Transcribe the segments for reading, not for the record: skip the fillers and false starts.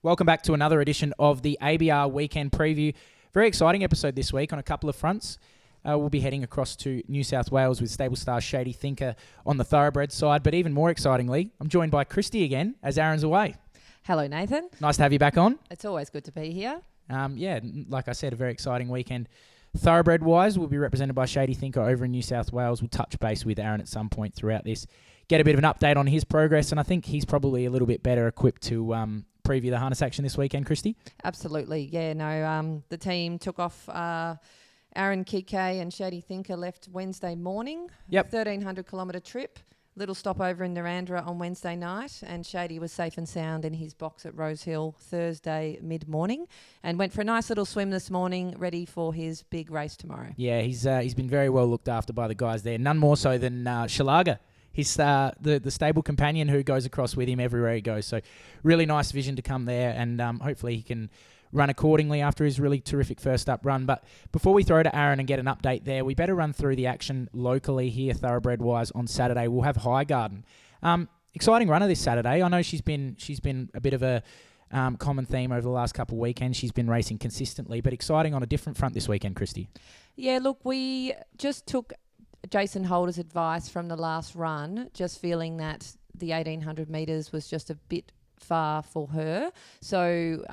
Welcome back to another edition of the ABR Weekend Preview. Very exciting episode this week on a couple of fronts. We'll be heading across to New South Wales with stable star Shady Thinker on the Thoroughbred side. But even more excitingly, I'm joined by Christy again as Aaron's away. Hello, Nathan. Nice to have you back on. It's always good to be here. Like I said, a very exciting weekend. Thoroughbred-wise, we'll be represented by Shady Thinker over in New South Wales. We'll touch base with Aaron at some point throughout this, get a bit of an update on his progress, and I think he's probably a little bit better equipped to preview the harness action this weekend, Christy. Absolutely. Yeah, no, the team took off. Aaron, Kike and Shady Thinker left Wednesday morning. Yep. 1,300 kilometre trip. Little stopover in Narrandera on Wednesday night, and Shady was safe and sound in his box at Rosehill Thursday mid-morning and went for a nice little swim this morning, ready for his big race tomorrow. Yeah, he's been very well looked after by the guys there, none more so than Shalaga. He's the stable companion who goes across with him everywhere he goes. So really nice vision to come there, and hopefully he can run accordingly after his really terrific first up run. But before we throw to Aaron and get an update there, we better run through the action locally here, thoroughbred-wise, on Saturday. We'll have Highgarden. Exciting runner this Saturday. I know she's been a bit of a common theme over the last couple of weekends. She's been racing consistently, but exciting on a different front this weekend, Christy. Yeah, look, we just took Jason Holder's advice from the last run, just feeling that the 1,800 metres was just a bit far for her. So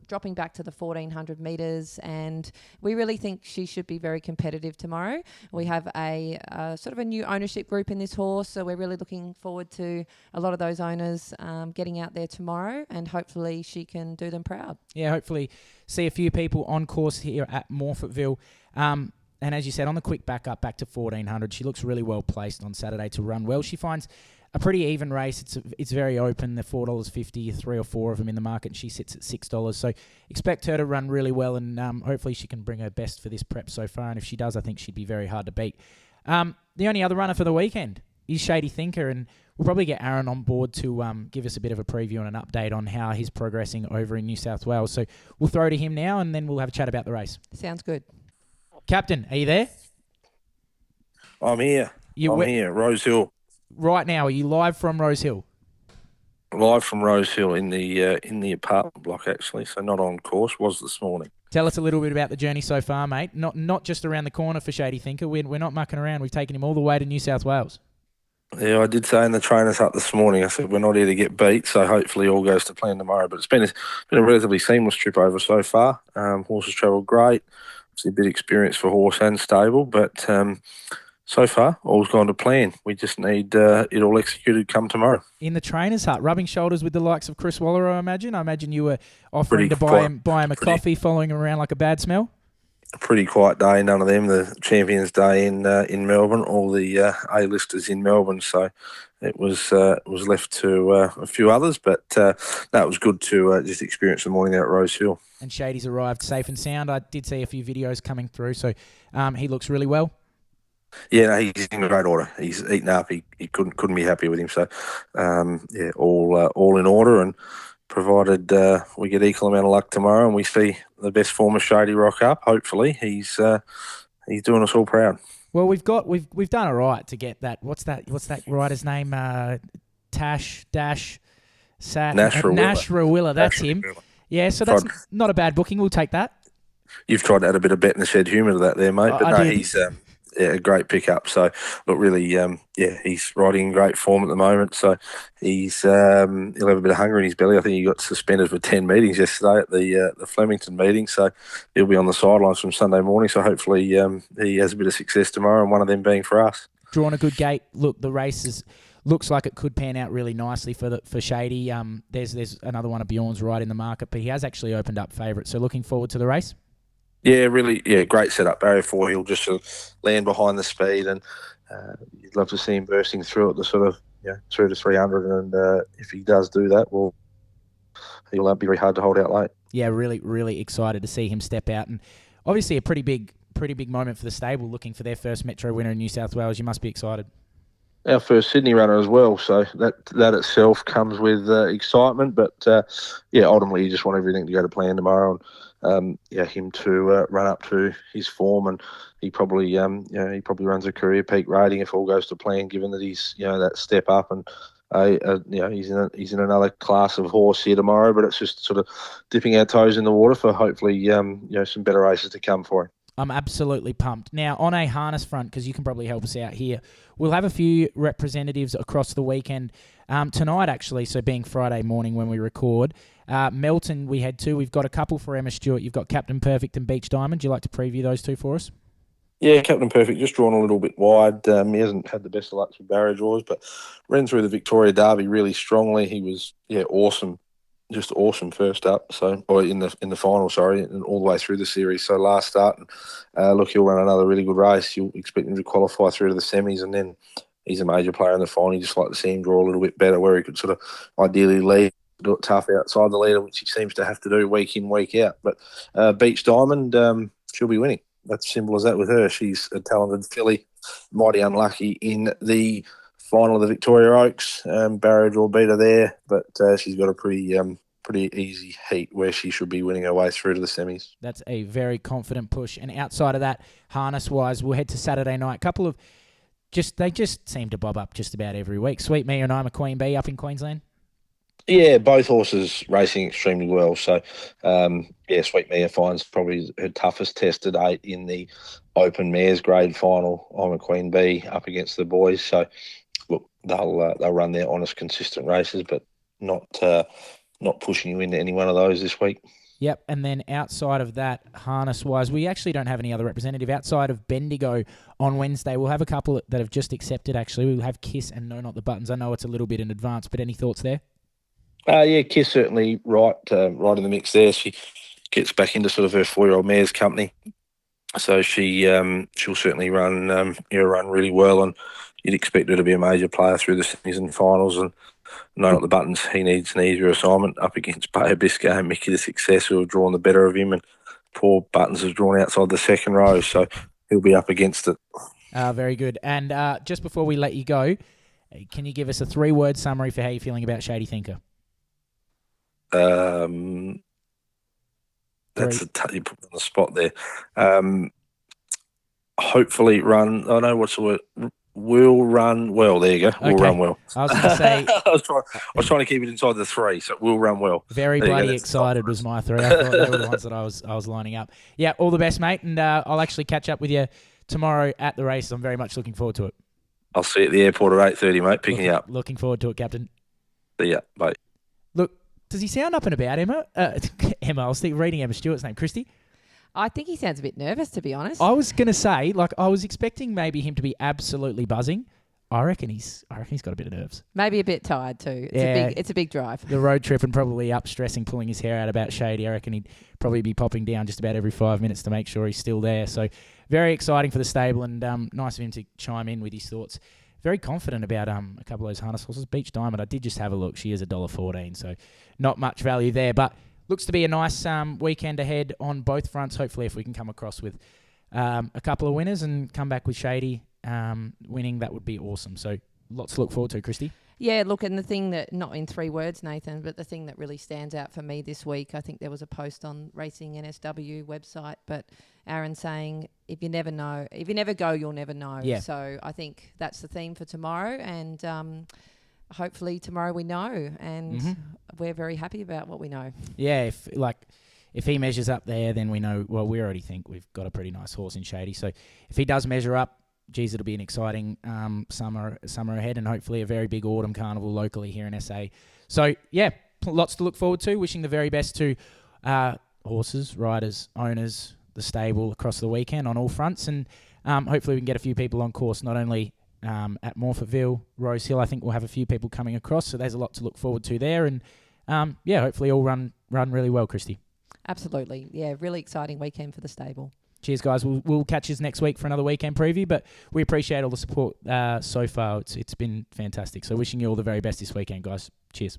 dropping back to the 1,400 metres, and we really think she should be very competitive tomorrow. We have a sort of a new ownership group in this horse, so we're really looking forward to a lot of those owners getting out there tomorrow, and hopefully she can do them proud. Yeah, hopefully see a few people on course here at Morphettville. And as you said, on the quick back to 1,400, she looks really well placed on Saturday to run well. She finds a pretty even race. It's very open. They're $4.50, 3 or 4 of them in the market, and she sits at $6. So expect her to run really well, and hopefully she can bring her best for this prep so far. And if she does, I think she'd be very hard to beat. The only other runner for the weekend is Shady Thinker, and we'll probably get Aaron on board to give us a bit of a preview and an update on how he's progressing over in New South Wales. So we'll throw to him now, and then we'll have a chat about the race. Sounds good. Captain, are you there? I'm here. I'm here, Rosehill. Right now, are you live from Rosehill? Live from Rosehill in the apartment block, actually. So not on course. Was this morning. Tell us a little bit about the journey so far, mate. Not just around the corner for Shady Thinker. We're not mucking around. We've taken him all the way to New South Wales. Yeah, I did say in the trainers hut this morning, I said we're not here to get beat, so hopefully all goes to plan tomorrow. But it's been a relatively seamless trip over so far. Horses travelled great. It's a bit of experience for horse and stable, but so far all's gone to plan. We just need it all executed come tomorrow. In the trainer's hut, rubbing shoulders with the likes of Chris Waller, I imagine. I imagine you were offering to buy him a coffee, following him around like a bad smell. A pretty quiet day, none of them. The Champions Day in Melbourne, all the A-listers in Melbourne. So it was left to a few others, but that was good to just experience the morning there at Rosehill. And Shady's arrived safe and sound. I did see a few videos coming through, so he looks really well. Yeah, no, he's in great order. He's eaten up. He couldn't be happy with him. So all in order, and provided we get equal amount of luck tomorrow and we see the best form of Shady rock up, hopefully he's doing us all proud. Well, we've done all right to get that. What's that rider's name? Nashrawilla. That's him. Yeah, so that's not a bad booking. We'll take that. You've tried to add a bit of bet and shed humour to that there, mate. But no, he's a great pickup. So, look, really, he's riding in great form at the moment. So he'll have a bit of hunger in his belly. I think he got suspended for 10 meetings yesterday at the Flemington meeting. So he'll be on the sidelines from Sunday morning. So hopefully he has a bit of success tomorrow, and one of them being for us. Drawn a good gate. Look, the race looks like it could pan out really nicely for Shady. There's another one of Bjorn's right in the market, but he has actually opened up favourite. So looking forward to the race. Yeah, really, great setup. Barrier 4, he'll just sort of land behind the speed, and you'd love to see him bursting through at the sort of 2 to 300. And if he does do that, well, he'll be very hard to hold out late. Yeah, really, really excited to see him step out, and obviously a pretty big moment for the stable, looking for their first Metro winner in New South Wales. You must be excited. Our first Sydney runner as well, so that itself comes with excitement. But ultimately, you just want everything to go to plan tomorrow, him to run up to his form, and he probably runs a career peak rating if all goes to plan, given that he's that step up, and he's in another class of horse here tomorrow. But it's just sort of dipping our toes in the water for hopefully some better races to come for him. I'm absolutely pumped. Now, on a harness front, because you can probably help us out here, we'll have a few representatives across the weekend. Tonight, actually, so being Friday morning when we record. Melton, we had two. We've got a couple for Emma Stewart. You've got Captain Perfect and Beach Diamond. Would you like to preview those two for us? Yeah, Captain Perfect just drawn a little bit wide. He hasn't had the best of luck with barrier draws, but ran through the Victoria Derby really strongly. He was awesome. Just awesome first up, or in the final, and all the way through the series. So last start, look, he'll run another really good race. You'll expect him to qualify through to the semis, and then he's a major player in the final. You just like to see him draw a little bit better, where he could sort of ideally lead, do it tough outside the leader, which he seems to have to do week in, week out. But Beach Diamond, she'll be winning. That's simple as that with her. She's a talented filly, mighty unlucky in the final of the Victoria Oaks. Barrier draw beat her there, but she's got a pretty easy heat where she should be winning her way through to the semis. That's a very confident push. And outside of that, harness-wise, we'll head to Saturday night. They just seem to bob up just about every week. Sweet Me and I'm a Queen Bee up in Queensland. Yeah, both horses racing extremely well. So, Sweet Mia finds probably her toughest test to date in the Open Mares Grade Final. I'm a Queen Bee up against the boys. So, look, they'll run their honest, consistent races, but not pushing you into any one of those this week. Yep, and then outside of that, harness-wise, we actually don't have any other representative. Outside of Bendigo on Wednesday, we'll have a couple that have just accepted, actually. We'll have Kiss and No Not the Buttons. I know it's a little bit in advance, but any thoughts there? Kiss certainly right in the mix there. She gets back into sort of her 4-year-old mare's company. So she'll certainly run really well, and you'd expect her to be a major player through the semis and finals. And No Not the Buttons, he needs an easier assignment up against Bayer Bisco and Mickey the Success, who have drawn the better of him, and poor Buttons has drawn outside the second row, so he'll be up against it. Very good. And just before we let you go, can you give us a 3-word summary for how you're feeling about Shady Thinker? That's you put me on the spot there. Hopefully run. I know what's the word. Will run well. There you go. Will run well. I was going to say. I was trying to keep it inside the 3, so will run well. Very bloody excited was my 3. I thought they were the ones that I was lining up. Yeah, all the best, mate, and I'll actually catch up with you tomorrow at the race. I'm very much looking forward to it. I'll see you at the airport at 8:30, mate. Picking you up. Looking forward to it, Captain. See ya. Bye. Look, does he sound up and about, Emma? Emma, I was reading Emma Stewart's name. Christy? I think he sounds a bit nervous, to be honest. I was going to say, I was expecting maybe him to be absolutely buzzing. I reckon he's got a bit of nerves. Maybe a bit tired too. It's a big drive. The road trip and probably up stressing, pulling his hair out about Shady. I reckon he'd probably be popping down just about every 5 minutes to make sure he's still there. So very exciting for the stable, and nice of him to chime in with his thoughts. Very confident about a couple of those harness horses. Beach Diamond, I did just have a look. She is $1.14, so not much value there. But looks to be a nice weekend ahead on both fronts. Hopefully, if we can come across with a couple of winners and come back with Shady winning, that would be awesome. So lots to look forward to, Christy. Yeah, look, and the thing that, not in 3 words, Nathan, but the thing that really stands out for me this week, I think there was a post on Racing NSW website, but Aaron saying, if you never go, you'll never know. Yeah. So I think that's the theme for tomorrow, and hopefully tomorrow we know, and we're very happy about what we know. Yeah, if he measures up there, then we know, well, we already think we've got a pretty nice horse in Shady. So if he does measure up, geez, it'll be an exciting summer ahead, and hopefully a very big autumn carnival locally here in SA. So, yeah, lots to look forward to. Wishing the very best to horses, riders, owners, the stable across the weekend on all fronts. And hopefully we can get a few people on course, not only at Morphettville, Rose Hill. I think we'll have a few people coming across, so there's a lot to look forward to there. And, hopefully all run really well, Christy. Absolutely. Yeah, really exciting weekend for the stable. Cheers, guys. We'll catch you next week for another weekend preview, but we appreciate all the support so far. It's been fantastic. So wishing you all the very best this weekend, guys. Cheers.